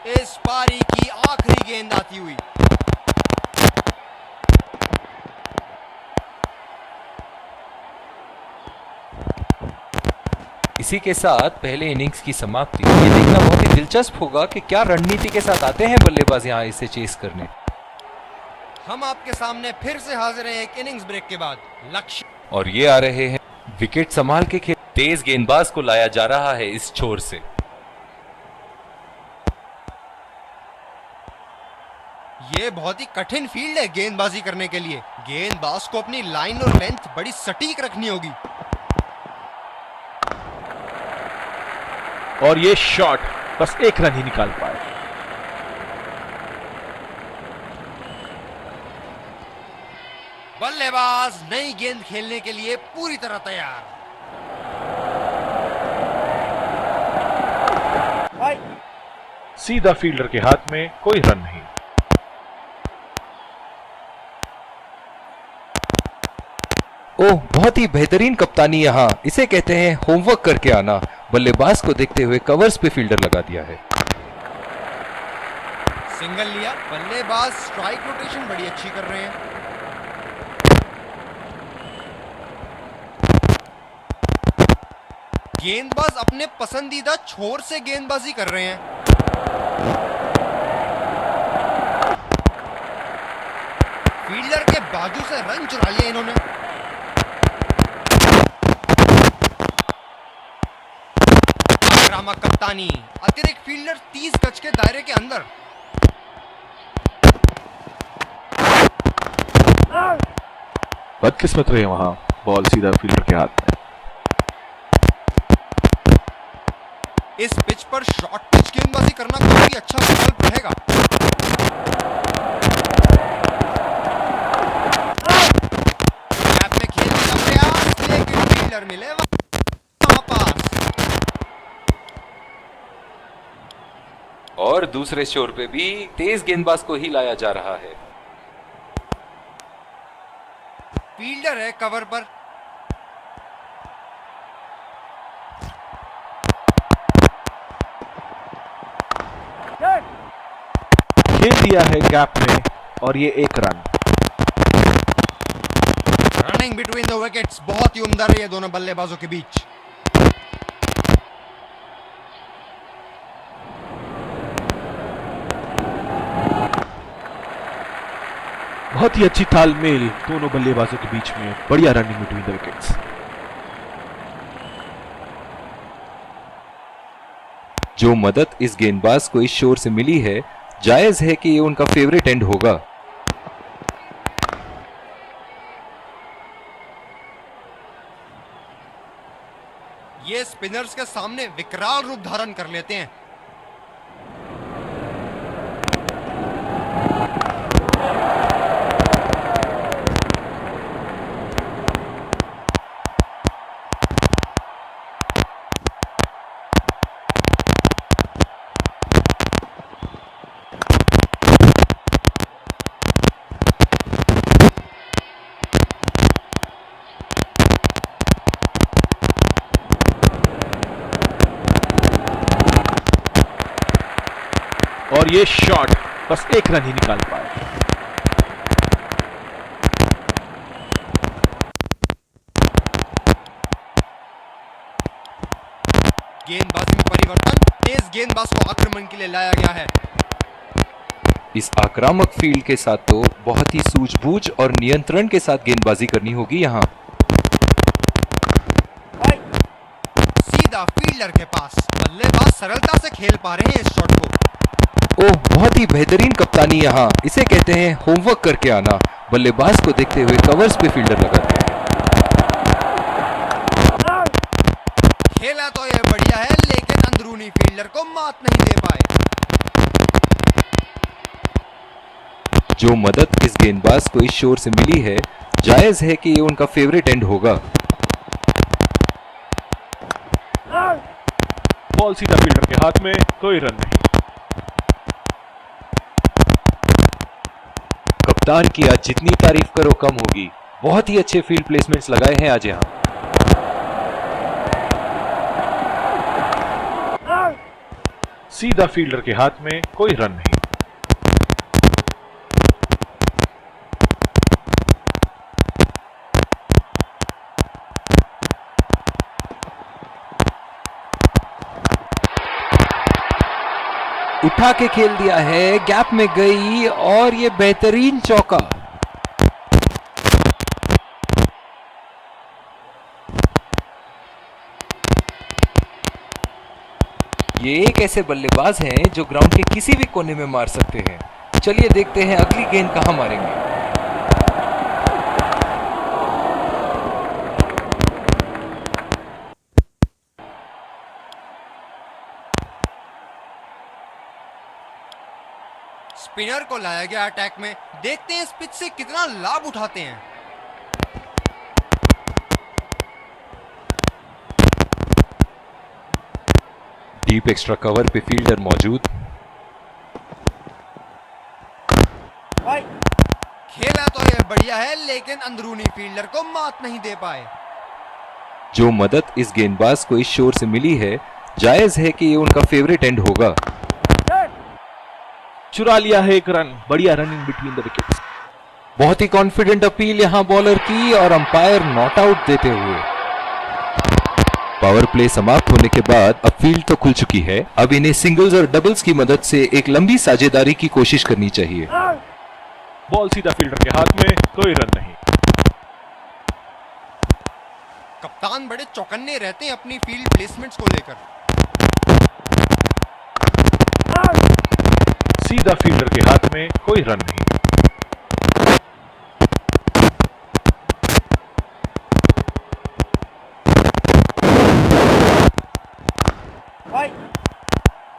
इस पारी की आखिरी गेंद आती हुई। इसी के साथ पहले इनिंग्स की समाप्ति। ये देखना बहुत ही दिलचस्प होगा कि क्या रणनीति के साथ आते हैं बल्लेबाज यहां इसे चेस करने। हम आपके सामने फिर से हाजिर हैं एक इनिंग्स ब्रेक के बाद। लक्ष्य और ये आ रहे हैं विकेट संभाल के खेल। तेज गेंदबाज को लाया जा रहा है इस छोर से। ये बहुत ही कठिन फील्ड है गेंदबाजी करने के लिए। गेंदबाज को अपनी लाइन और लेंथ बड़ी सटीक रखनी होगी। और ये शॉट बस एक रन ही निकाल पाए। बल्लेबाज नई गेंद खेलने के लिए पूरी तरह तैयार। सीधा फील्डर के हाथ में, कोई रन नहीं। ओह, बहुत ही बेहतरीन कप्तानी यहाँ। इसे कहते हैं होमवर्क करके आना। बल्लेबाज को देखते हुए कवर्स पे फील्डर लगा दिया है। सिंगल लिया। बल्लेबाज स्ट्राइक रोटेशन बड़ी अच्छी कर रहे हैं। गेंदबाज अपने पसंदीदा छोर से गेंदबाजी कर रहे हैं। फील्डर के बाजू से रन चुरा लिया इन्होंने। आक्रामक कप्तानी। अतिरिक्त फील्डर 30 गज के दायरे के अंदर। बदकिस्मत रहे वहां, बॉल सीधा फील्डर के हाथ में। इस पिच पर शॉर्ट पिच गेंदबाजी करना काफी अच्छा विकल्प रहेगा। गैप में खेलने का प्रयास, लेकिन फील्डर मिले वापस। और दूसरे छोर पे भी तेज गेंदबाज को ही लाया जा रहा है। फील्डर है कवर पर। खेल दिया है गैप में और ये एक run. Running between the wickets बहुत ही उम्दा रही है दोनों बल्लेबाजों के बीच। बहुत ही अच्छी तालमेल दोनों बल्लेबाजों के बीच में। बढ़िया रनिंग बिटवीन द विकेट्स। जो मदद इस गेंदबाज को इस शोर से मिली है, जायज है कि ये उनका फेवरेट एंड होगा। ये स्पिनर्स के सामने विकराल रूप धारण कर लेते हैं। और ये शॉट बस एक रन ही निकाल पाए। गेंदबाजी में परिवर्तन। तेज गेंदबाज को आक्रमण के लिए लाया गया है। इस आक्रामक फील्ड के साथ तो बहुत ही सूझबूझ और नियंत्रण के साथ गेंदबाजी करनी होगी यहाँ। सीधा फील्डर के पास। बल्लेबाज सरलता से खेल पा रहे हैं इस शॉट को। ओह, बहुत ही बेहतरीन कप्तानी यहाँ। इसे कहते हैं होमवर्क करके आना। बल्लेबाज को देखते हुए कवर्स पे फील्डर लगा दिया। खेला तो यह बढ़िया है, लेकिन अंदरूनी फील्डर को मात नहीं दे पाए। जो मदद इस गेंदबाज को इस शोर से मिली है, जायज है कि ये उनका फेवरेट एंड होगा। बॉल सीधा फील्डर के हाथ में, कोई रन नहीं। कप्तान की आज जितनी तारीफ करो कम होगी। बहुत ही अच्छे फील्ड प्लेसमेंट्स लगाए हैं आज यहाँ। सीधा फील्डर के हाथ में, कोई रन नहीं। उठा के खेल दिया है, गैप में गई और ये बेहतरीन चौका। ये एक ऐसे बल्लेबाज हैं जो ग्राउंड के किसी भी कोने में मार सकते हैं। चलिए देखते हैं अगली गेंद कहां मारेंगे। स्पिनर को लाया गया अटैक में, देखते हैं इस पिच से कितना लाभ उठाते हैं। डीप एक्स्ट्रा कवर पे फील्डर मौजूद। खेला तो ये बढ़िया है, लेकिन अंदरूनी फील्डर को मात नहीं दे पाए। जो मदद इस गेंदबाज को इस शोर से मिली है, जायज है कि ये उनका फेवरेट एंड होगा। चुरा लिया है एक रन, बढ़िया रनिंग बिटवीन द विकेट्स। बहुत ही कॉन्फिडेंट अपील यहां बॉलर की और अंपायर नॉट आउट देते हुए। पावर प्ले समाप्त होने के बाद अब फील्ड तो खुल चुकी है। अब इन्हें सिंगल्स और डबल्स की मदद से एक लंबी साझेदारी की कोशिश करनी चाहिए। बॉल सीधा फील्डर के हाथ में, कोई रन नहीं। कप्तान बड़े चौकन्ने रहते हैं अपनी फील्ड प्लेसमेंट्स को लेकर। सीधा फील्डर के हाथ में, कोई रन नहीं।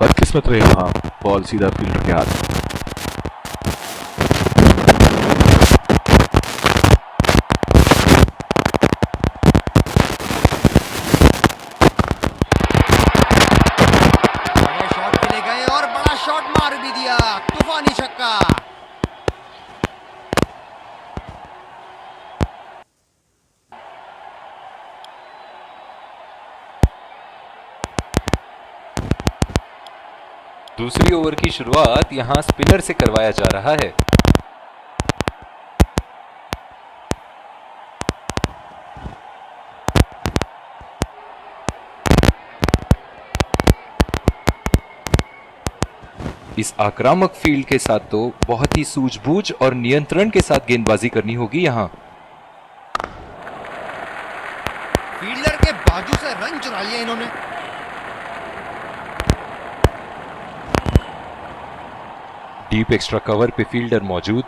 बदकिस्मत रहे वहां, बॉल सीधा फील्डर के हाथ में। बड़े शॉट खेले गए और बड़ा शॉट मार भी दिया, तूफानी छक्का। दूसरी ओवर की शुरुआत यहां स्पिनर से करवाया जा रहा है। इस आक्रामक फील्ड के साथ तो बहुत ही सूझबूझ और नियंत्रण के साथ गेंदबाजी करनी होगी यहां। फील्डर के बाजू से रन चुरा लिया इन्होंने। डीप एक्स्ट्रा कवर पे फील्डर मौजूद।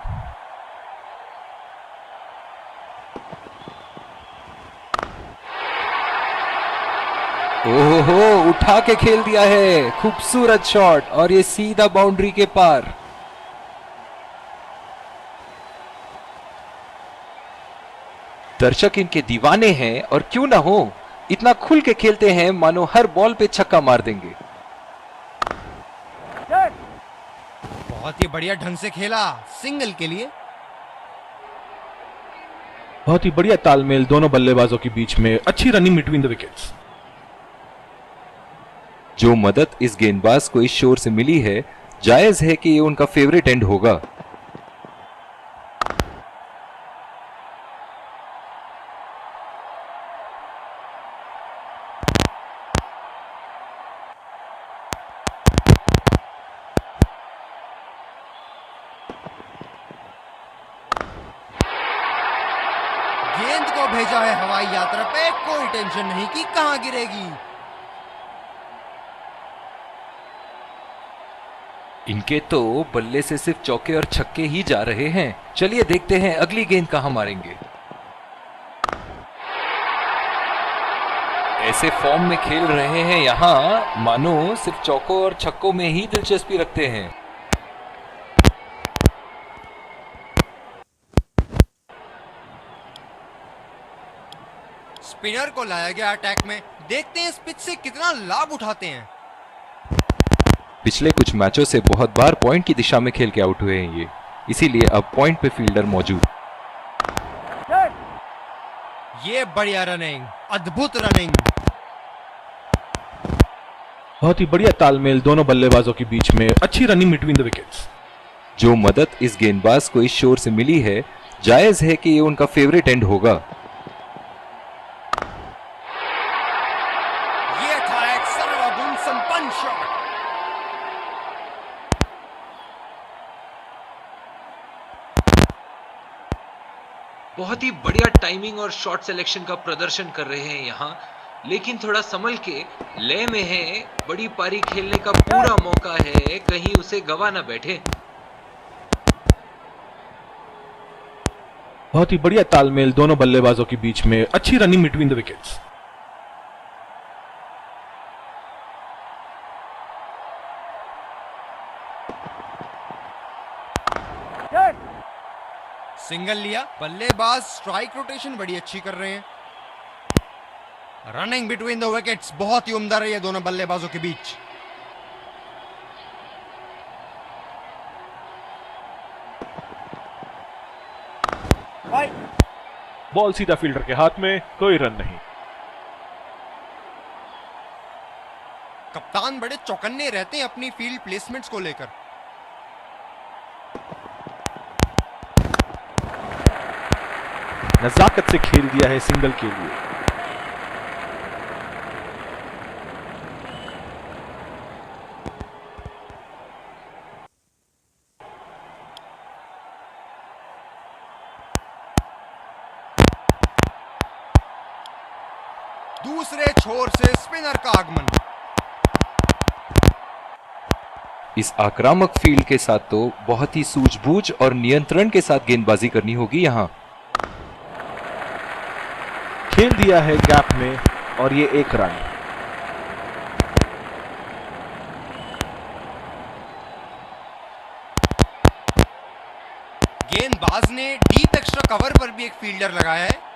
ओहो, उठा के खेल दिया है, खूबसूरत शॉट और ये सीधा बाउंड्री के पार। दर्शक इनके दीवाने हैं और क्यों ना हो, इतना खुल के खेलते हैं मानो हर बॉल पे छक्का मार देंगे। बहुत ही बढ़िया ढंग से खेला, सिंगल के लिए। बहुत ही बढ़िया तालमेल दोनों बल्लेबाजों के बीच में, अच्छी रनिंग बिटवीन द विकेट्स। जो मदद इस गेंदबाज को इस शोर से मिली है, जायज है कि ये उनका फेवरेट एंड होगा। गेंद को भेजा है हवाई यात्रा पे, कोई टेंशन नहीं कि कहां गिरेगी। इनके तो बल्ले से सिर्फ चौके और छक्के ही जा रहे हैं। चलिए देखते हैं अगली गेंद कहां मारेंगे। ऐसे फॉर्म में खेल रहे हैं यहां मानो सिर्फ चौकों और छक्कों में ही दिलचस्पी रखते हैं। स्पिनर को लाया गया अटैक में, देखते हैं इस पिच से कितना लाभ उठाते हैं। पिछले कुछ मैचों से बहुत बार पॉइंट की दिशा में खेल के आउट हुए हैं ये, इसीलिए अब पॉइंट पे फील्डर मौजूद। ये बढ़िया रनिंग, अद्भुत रनिंग। बहुत ही बढ़िया तालमेल दोनों बल्लेबाजों के बीच में, अच्छी रनिंग बिटवीन द विकेट्स। जो मदद इस गेंदबाज को इस शोर से मिली है, जायज है कि ये उनका फेवरेट एंड होगा। ये था एक सर्वगुण संपन्न शॉट। बहुत ही बढ़िया टाइमिंग और शॉट सिलेक्शन का प्रदर्शन कर रहे हैं यहाँ, लेकिन थोड़ा संभल के, लय में है, बड़ी पारी खेलने का पूरा मौका है, कहीं उसे गवा ना बैठे। बहुत ही बढ़िया तालमेल दोनों बल्लेबाजों के बीच में, अच्छी running between the wickets. Single लिया, बल्लेबाज स्ट्राइक रोटेशन बड़ी अच्छी कर रहे हैं। रनिंग बिटवीन द विकेट्स बहुत ही उम्दा रही है दोनों बल्लेबाजों के बीच। बॉल सीधा फील्डर के हाथ में, कोई रन नहीं। कप्तान बड़े चौकन्ने रहते हैं अपनी फील्ड प्लेसमेंट्स को लेकर। नजाकत से खेल दिया है सिंगल के लिए। दूसरे छोर से स्पिनर का आगमन। इस आक्रामक फील्ड के साथ तो बहुत ही सूझबूझ और नियंत्रण के साथ गेंदबाजी करनी होगी यहाँ। खेल दिया है गैप में और ये एक रन। गेंदबाज ने डीप एक्स्ट्रा कवर पर भी एक फील्डर लगाया है।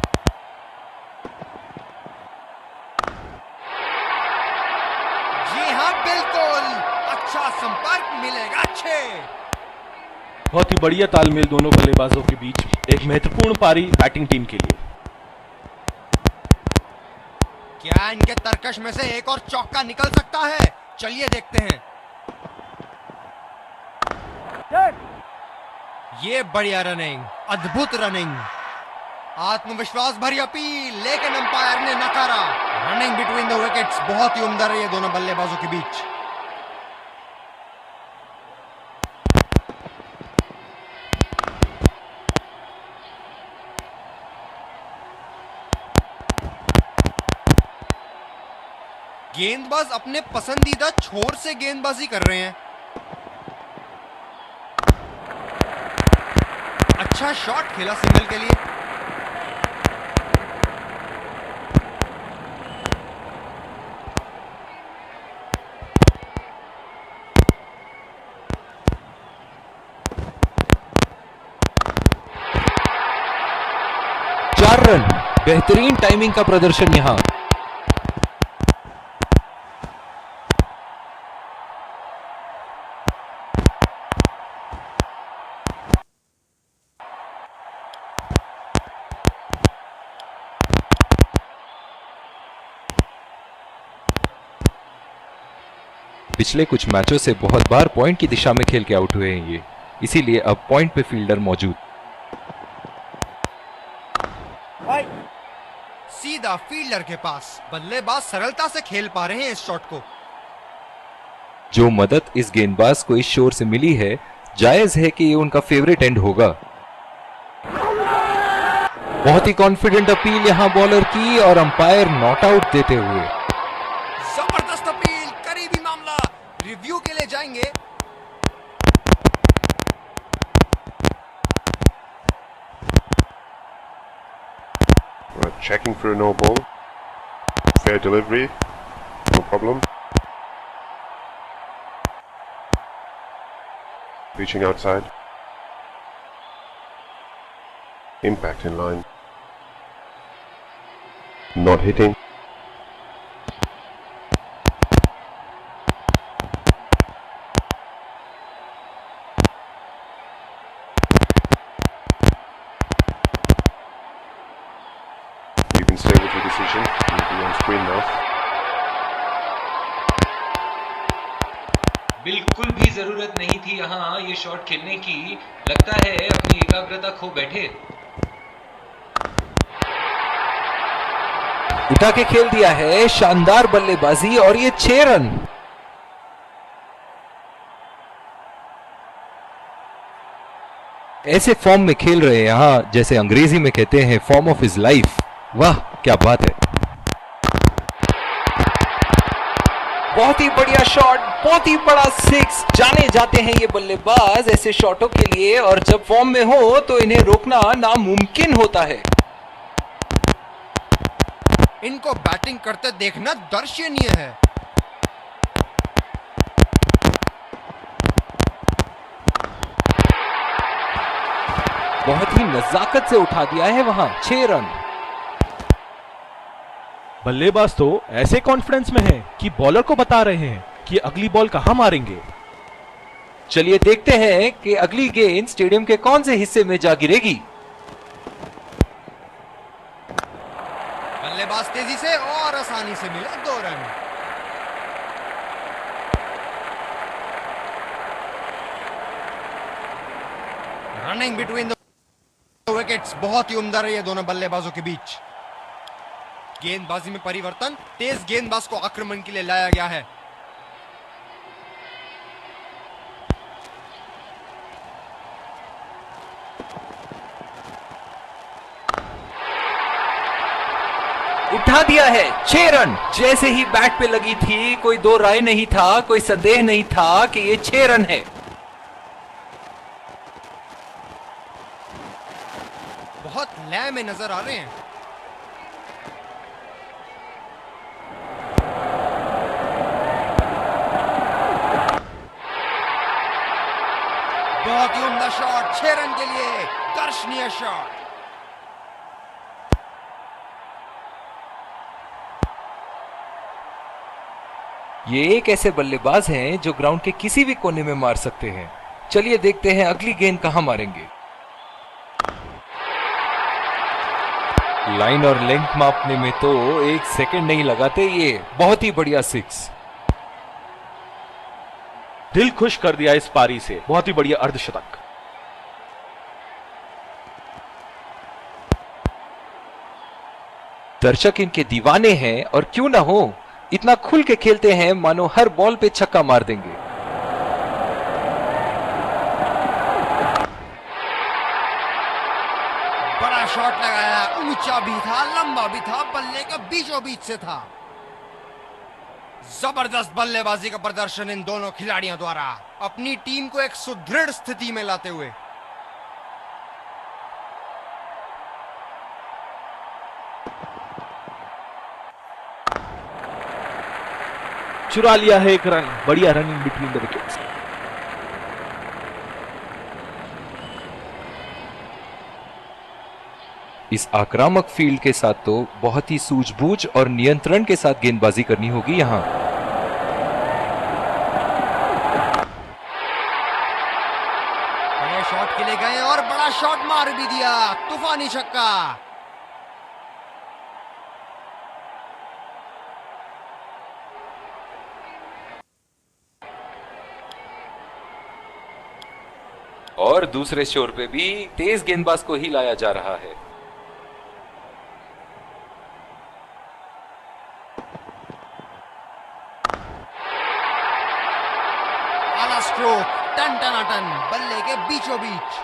जी हां, बिल्कुल अच्छा संपर्क मिलेगा। अच्छे, बहुत ही बढ़िया तालमेल दोनों बल्लेबाजों के बीच, एक महत्वपूर्ण पारी बैटिंग टीम के लिए। क्या इनके तरकश में से एक और चौका निकल सकता है? चलिए देखते हैं। ये बढ़िया रनिंग, अद्भुत रनिंग, आत्मविश्वास भरी अपील, लेकिन अंपायर ने नकारा। रनिंग बिटवीन द विकेट्स बहुत ही उम्दा रही है दोनों बल्लेबाजों के बीच। गेंदबाज अपने पसंदीदा छोर से गेंदबाजी कर रहे हैं। अच्छा शॉट खेला सिंगल के लिए। चार रन, बेहतरीन टाइमिंग का प्रदर्शन यहाँ। पिछले कुछ मैचों से बहुत बार पॉइंट की दिशा में खेल के आउट हुए हैं ये, इसीलिए अब पॉइंट पे फील्डर मौजूद। सीधा फील्डर के पास, बल्लेबाज सरलता से खेल पा रहे हैं इस शॉट को। जो मदद इस गेंदबाज को इस शोर से मिली है, जायज है कि ये उनका फेवरेट एंड होगा। बहुत ही कॉन्फिडेंट अपील यहां बॉलर की और अंपायर नॉट आउट देते हुए। जबरदस्त अपील, करीबी मामला, रिव्यू के लिए जाएंगे। We're checking for a no ball. Fair delivery, no problem. Reaching outside. Impact in line. Not hitting. You can stay with your decision. You'll be on screen now. बिल्कुल भी जरूरत नहीं थी यहाँ ये शॉट खेलने की। लगता है अपनी एकाग्रता खो बैठे। उठा के खेल दिया है, शानदार बल्लेबाजी और ये 6 रन। ऐसे फॉर्म में खेल रहे हैं यहां, जैसे अंग्रेजी में कहते हैं फॉर्म ऑफ हिज लाइफ। वाह क्या बात है। बहुत ही बढ़िया शॉट, बहुत ही बड़ा 6। जाने जाते हैं ये बल्लेबाज ऐसे शॉटों के लिए, और जब फॉर्म में हो तो इन्हें रोकना नामुमकिन होता है। इनको बैटिंग करते देखना दर्शनीय है। बहुत ही नजाकत से उठा दिया है वहां, 6 रन। बल्लेबाज तो ऐसे कॉन्फिडेंस में है कि बॉलर को बता रहे हैं कि अगली बॉल कहां मारेंगे। चलिए देखते हैं कि अगली गेंद स्टेडियम के कौन से हिस्से में जा गिरेगी। बल्लेबाज तेजी से और आसानी से मिले 2 run. Running between the wickets बहुत ही उम्दा रही है दोनों बल्लेबाजों के बीच। गेंदबाजी में परिवर्तन, तेज गेंदबाज को आक्रमण के लिए लाया गया है। उठा दिया है, 6 रन। जैसे ही बैट पे लगी थी कोई दो राय नहीं था, कोई संदेह नहीं था कि ये 6 रन है। बहुत लय में नजर आ रहे हैं। बहुत ही उम्दा शॉट, 6 रन के लिए दर्शनीय शॉट। ये एक ऐसे बल्लेबाज हैं जो ग्राउंड के किसी भी कोने में मार सकते हैं। चलिए देखते हैं अगली गेंद कहां मारेंगे। लाइन और लेंथ मापने में तो 1 सेकंड नहीं लगाते ये। बहुत ही बढ़िया 6। दिल खुश कर दिया इस पारी से, बहुत ही बढ़िया अर्धशतक। दर्शक इनके दीवाने हैं, और क्यों ना हो, इतना खुल के खेलते हैं मानो हर बॉल पे छक्का मार देंगे। बड़ा शॉट लगाया, ऊंचा भी था, लंबा भी था, बल्ले का बीचों बीच से था। जबरदस्त बल्लेबाजी का प्रदर्शन इन दोनों खिलाड़ियों द्वारा, अपनी टीम को एक सुदृढ़ स्थिति में लाते हुए। चुरा लिया है 1 रन। बढ़िया रनिंग बिटवीन द विकेट्स। इस आक्रामक फील्ड के साथ तो बहुत ही सूझबूझ और नियंत्रण के साथ गेंदबाजी करनी होगी यहां। बड़े शॉट के लिए गए और बड़ा शॉट मार भी दिया, तूफानी छक्का। और दूसरे छोर पे भी तेज गेंदबाज को ही लाया जा रहा है। आला स्ट्रोक, टन टनाटन, बल्ले के बीचों बीच।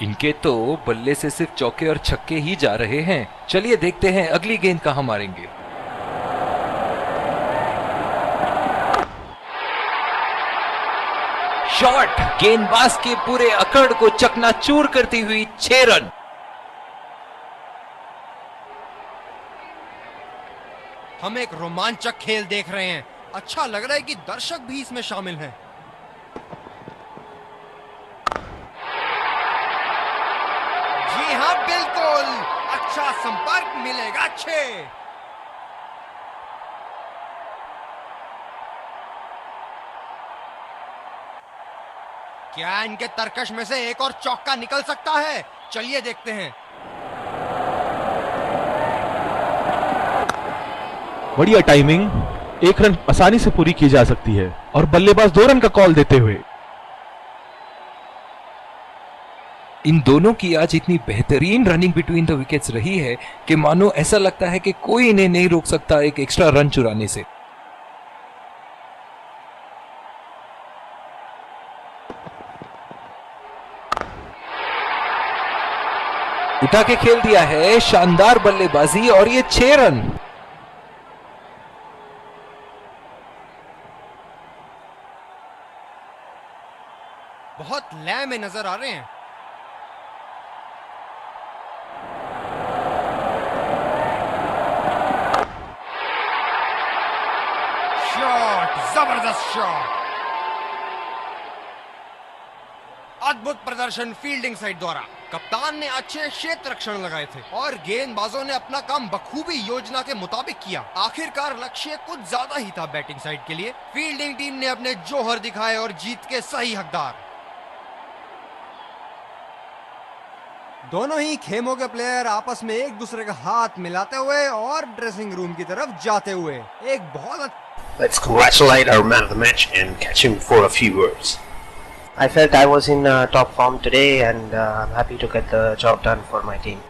इनके तो बल्ले से सिर्फ चौके और छक्के ही जा रहे हैं। चलिए देखते हैं अगली गेंद कहां मारेंगे। शॉट, गेंदबाज के पूरे अकड़ को चकनाचूर करती हुई 6 रन। हम एक रोमांचक खेल देख रहे हैं। अच्छा लग रहा है कि दर्शक भी इसमें शामिल हैं। जी हां, बिल्कुल अच्छा संपर्क मिलेगा 6। क्या इनके तरकश में से एक और चौका निकल सकता है? चलिए देखते हैं। बढ़िया टाइमिंग, एक रन आसानी से पूरी की जा सकती है और बल्लेबाज 2 रन का कॉल देते हुए। इन दोनों की आज इतनी बेहतरीन रनिंग बिटवीन द विकेट्स रही है कि मानो ऐसा लगता है कि कोई इन्हें नहीं रोक सकता एक एक्स्ट्रा रन चुराने से। उठा के खेल दिया है, शानदार बल्लेबाजी और ये 6 रन। बहुत लय में नजर आ रहे हैं। शॉट, जबरदस्त शॉट। अद्भुत प्रदर्शन फील्डिंग साइड द्वारा। कप्तान ने अच्छे क्षेत्र रक्षण लगाए थे और गेंदबाजों ने अपना काम बखूबी योजना के मुताबिक किया। आखिरकार लक्ष्य कुछ ज्यादा ही था बैटिंग साइड के लिए। फील्डिंग टीम ने अपने जौहर दिखाए और जीत के सही हकदार। दोनों ही खेमों के प्लेयर आपस में एक दूसरे का हाथ मिलाते हुए और ड्रेसिंग रूम की तरफ जाते हुए एक बहुत Let's congratulate our man of the match and catch him for a few words. I felt I was in top form today and I'm happy to get the job done for my team.